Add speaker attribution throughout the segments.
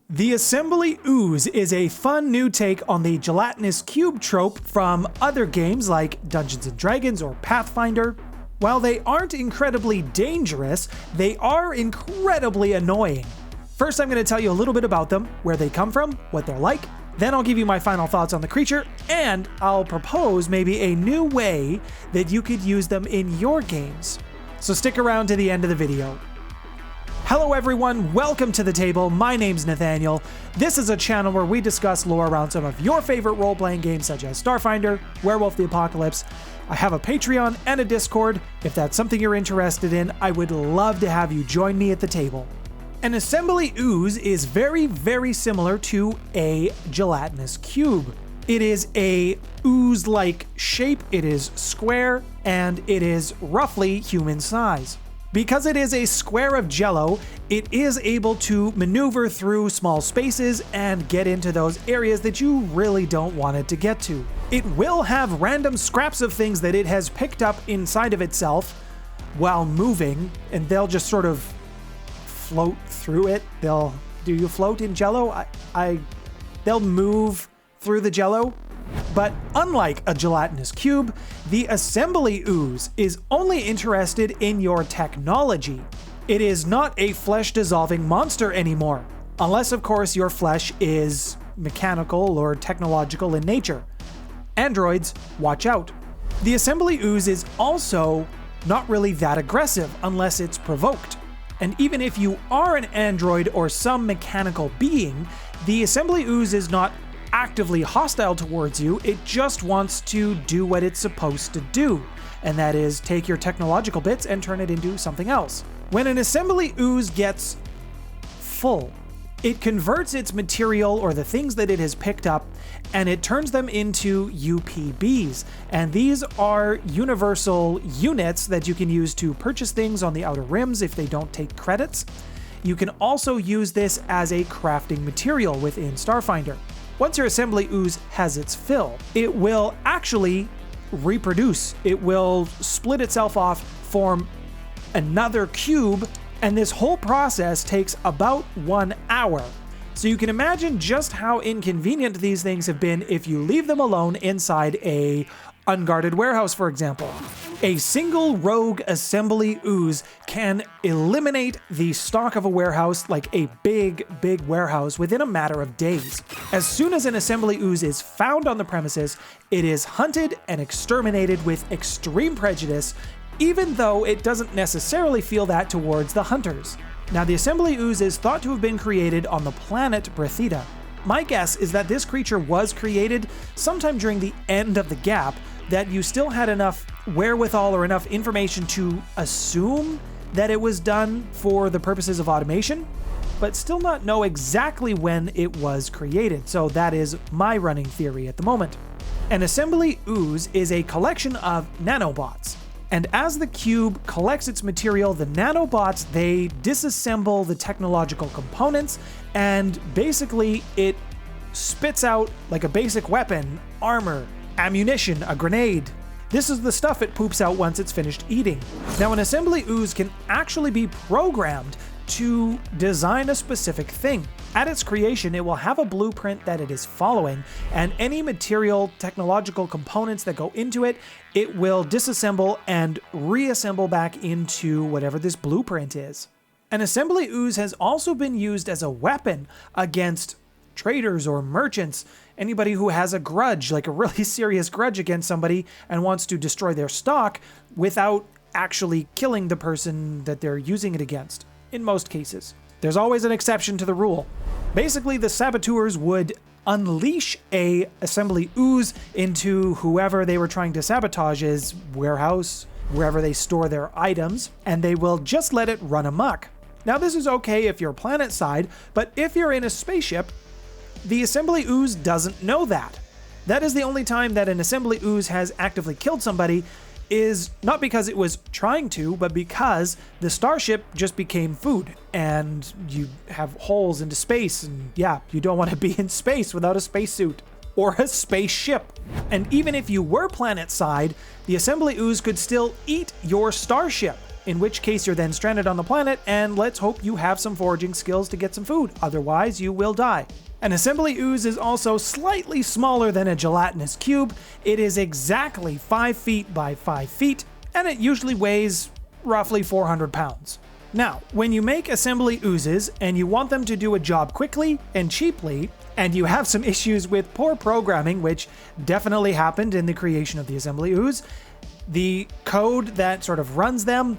Speaker 1: The Assembly Ooze is a fun new take on the gelatinous cube trope from other games like Dungeons & Dragons or Pathfinder. While they aren't incredibly dangerous, they are incredibly annoying. First, I'm going to tell you a little bit about them, where they come from, what they're like. Then I'll give you my final thoughts on the creature, and I'll propose maybe a new way that you could use them in your games. So stick around to the end of the video. Hello everyone, welcome to the table. My name's Nathaniel. This is a channel where we discuss lore around some of your favorite role-playing games such as Starfinder, Werewolf the Apocalypse. I have a Patreon and a Discord. If that's something you're interested in, I would love to have you join me at the table. An Assembly Ooze is very similar to a gelatinous cube. It is a ooze-like shape, it is square, and it is roughly human size. Because it is a square of jello, it is able to maneuver through small spaces and get into those areas that you really don't want it to get to. It will have random scraps of things that it has picked up inside of itself while moving, and they'll just sort of float through it. Do you float in jello? They'll move through the jello. But unlike a gelatinous cube, the Assembly Ooze is only interested in your technology. It is not a flesh-dissolving monster anymore, unless of course your flesh is mechanical or technological in nature. Androids, watch out. The Assembly Ooze is also not really that aggressive unless it's provoked. And even if you are an android or some mechanical being, the Assembly Ooze is not actively hostile towards you, it just wants to do what it's supposed to do, and that is take your technological bits and turn it into something else. When an Assembly Ooze gets full, it converts its material or the things that it has picked up and it turns them into UPBs, and these are universal units that you can use to purchase things on the Outer Rims if they don't take credits. You can also use this as a crafting material within Starfinder. Once your Assembly Ooze has its fill, it will actually reproduce. It will split itself off, form another cube, and this whole process takes about 1 hour. So you can imagine just how inconvenient these things have been if you leave them alone inside a unguarded warehouse, for example. A single rogue Assembly Ooze can eliminate the stock of a warehouse, like a big warehouse, within a matter of days. As soon as an Assembly Ooze is found on the premises, it is hunted and exterminated with extreme prejudice, even though it doesn't necessarily feel that towards the hunters. Now, the Assembly Ooze is thought to have been created on the planet Brethida. My guess is that this creature was created sometime during the end of the gap, that you still had enough wherewithal or enough information to assume that it was done for the purposes of automation, but still not know exactly when it was created. So that is my running theory at the moment. An Assembly Ooze is a collection of nanobots. And as the cube collects its material, the nanobots, they disassemble the technological components, and basically it spits out like a basic weapon, armor, ammunition, a grenade. This is the stuff it poops out once it's finished eating. Now, an Assembly Ooze can actually be programmed to design a specific thing. At its creation, it will have a blueprint that it is following, and any material, technological components that go into it, it will disassemble and reassemble back into whatever this blueprint is. An Assembly Ooze has also been used as a weapon against traders or merchants, anybody who has a grudge, like a really serious grudge against somebody and wants to destroy their stock without actually killing the person that they're using it against, in most cases. There's always an exception to the rule. Basically, the saboteurs would unleash a Assembly Ooze into whoever they were trying to sabotage's warehouse, wherever they store their items, and they will just let it run amok. Now, this is okay if you're planet side, but if you're in a spaceship, the Assembly Ooze doesn't know that. That is the only time that an Assembly Ooze has actively killed somebody, is not because it was trying to, but because the starship just became food, and you have holes into space, and yeah, you don't want to be in space without a spacesuit or a spaceship. And even if you were planet side, the Assembly Ooze could still eat your starship. in which case you're then stranded on the planet, and let's hope you have some foraging skills to get some food, otherwise you will die. An assembly ooze is also slightly smaller than a gelatinous cube. It is exactly 5 feet by 5 feet, and it usually weighs roughly 400 pounds. Now, when you make assembly oozes and you want them to do a job quickly and cheaply, and you have some issues with poor programming, which definitely happened in the creation of the assembly ooze, the code that sort of runs them,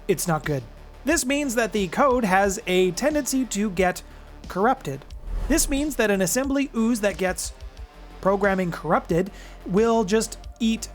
Speaker 1: it's not good. This means that the code has a tendency to get corrupted. This means that an assembly ooze that gets programming corrupted will just eat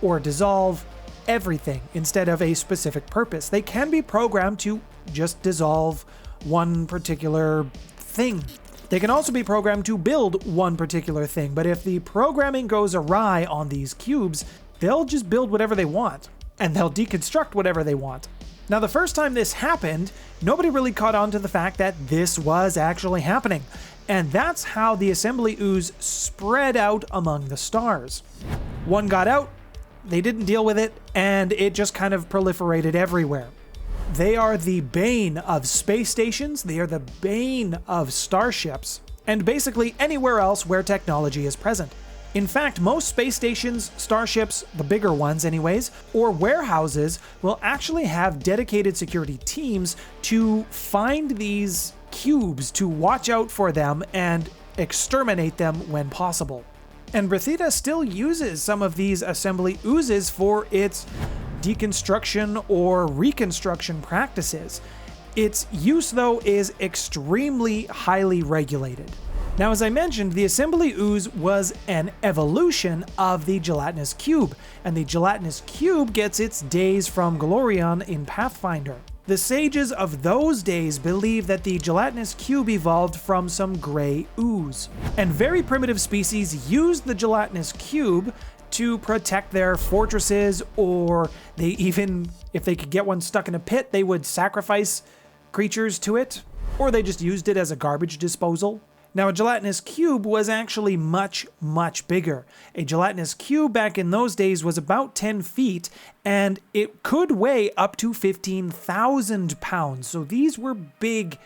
Speaker 1: or dissolve everything instead of a specific purpose. They can be programmed to just dissolve one particular thing. They can also be programmed to build one particular thing, but if the programming goes awry on these cubes, they'll just build whatever they want, and they'll deconstruct whatever they want. Now, the first time this happened, nobody really caught on to the fact that this was actually happening, and that's how the assembly ooze spread out among the stars. One got out, they didn't deal with it, and it just kind of proliferated everywhere. They are the bane of space stations, they are the bane of starships, and basically anywhere else where technology is present. In fact, most space stations, starships, the bigger ones anyways, or warehouses will actually have dedicated security teams to find these cubes, to watch out for them and exterminate them when possible. And Bethesda still uses some of these assembly oozes for its deconstruction or reconstruction practices. Its use, though, is extremely highly regulated. Now, as I mentioned, the assembly ooze was an evolution of the gelatinous cube, and the gelatinous cube gets its days from Golarion in Pathfinder. The sages of those days believe that the gelatinous cube evolved from some gray ooze, and very primitive species used the gelatinous cube to protect their fortresses, or they even, if they could get one stuck in a pit, they would sacrifice creatures to it, or they just used it as a garbage disposal. Now, a gelatinous cube was actually much, much bigger. A gelatinous cube back in those days was about 10 feet, and it could weigh up to 15,000 pounds. So these were big,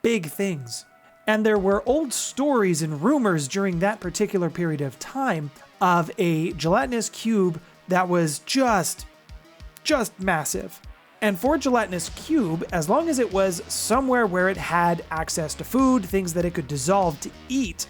Speaker 1: big things. And there were old stories and rumors during that particular period of time of a gelatinous cube that was just massive. And for a gelatinous cube, as long as it was somewhere where it had access to food, things that it could dissolve to eat,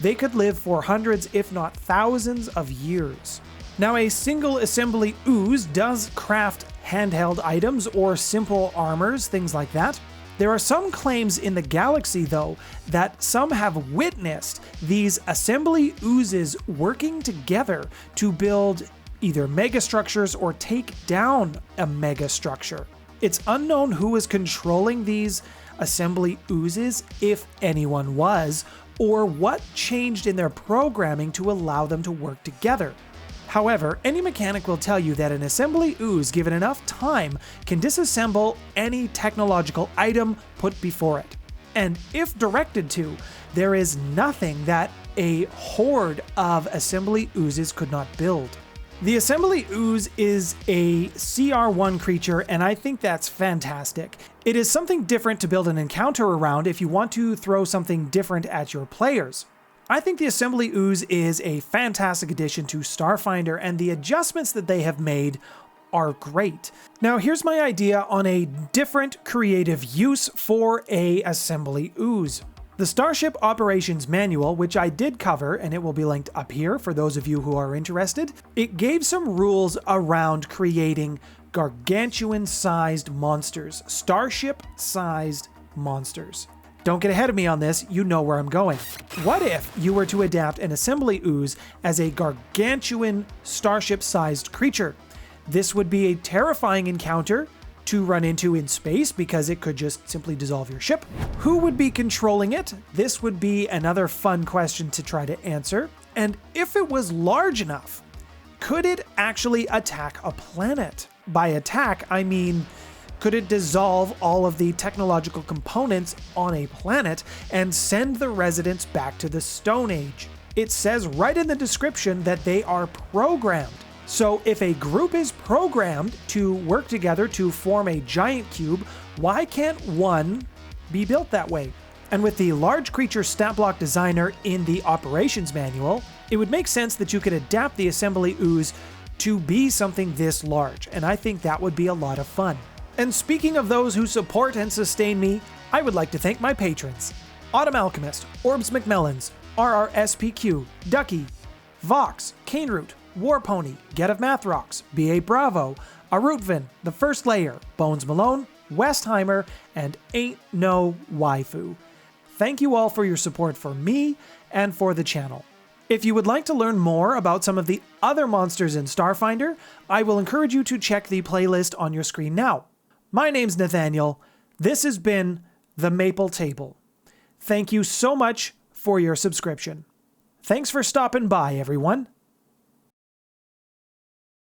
Speaker 1: they could live for hundreds, if not thousands of years. Now, a single assembly ooze does craft handheld items or simple armors, things like that. There are some claims in the galaxy, though, that some have witnessed these assembly oozes working together to build either megastructures or take down a megastructure. It's unknown who is controlling these assembly oozes, if anyone was, or what changed in their programming to allow them to work together. However, any mechanic will tell you that an assembly ooze, given enough time, can disassemble any technological item put before it. And if directed to, there is nothing that a horde of assembly oozes could not build. The assembly ooze is a CR1 creature, and I think that's fantastic. It is something different to build an encounter around if you want to throw something different at your players. I think the assembly ooze is a fantastic addition to Starfinder, and the adjustments that they have made are great. Now, here's my idea on a different creative use for a assembly ooze. The Starship Operations Manual, which I did cover, and it will be linked up here for those of you who are interested, it gave some rules around creating gargantuan-sized monsters, starship-sized monsters. Don't get ahead of me on this, you know where I'm going. What if you were to adapt an assembly ooze as a gargantuan starship-sized creature? This would be a terrifying encounter to run into in space because it could just simply dissolve your ship. Who would be controlling it? This would be another fun question to try to answer. And if it was large enough, could it actually attack a planet? By attack, I mean, could it dissolve all of the technological components on a planet and send the residents back to the Stone Age? It says right in the description that they are programmed So if a group is programmed to work together to form a giant cube, why can't one be built that way? And with the large creature stat block designer in the operations manual, it would make sense that you could adapt the assembly ooze to be something this large, and I think that would be a lot of fun. And speaking of those who support and sustain me, I would like to thank my patrons: Autumn Alchemist, Orbs McMellans, RRSPQ, Ducky, Vox, Cane Root, Warpony, Get of Math Rocks, BA Bravo, Arutvin, The First Layer, Bones Malone, Westheimer, and Ain't No Waifu. Thank you all for your support for me and for the channel. If you would like to learn more about some of the other monsters in Starfinder, I will encourage you to check the playlist on your screen now. My name's Nathaniel. This has been The Maple Table. Thank you so much for your subscription. Thanks for stopping by, everyone.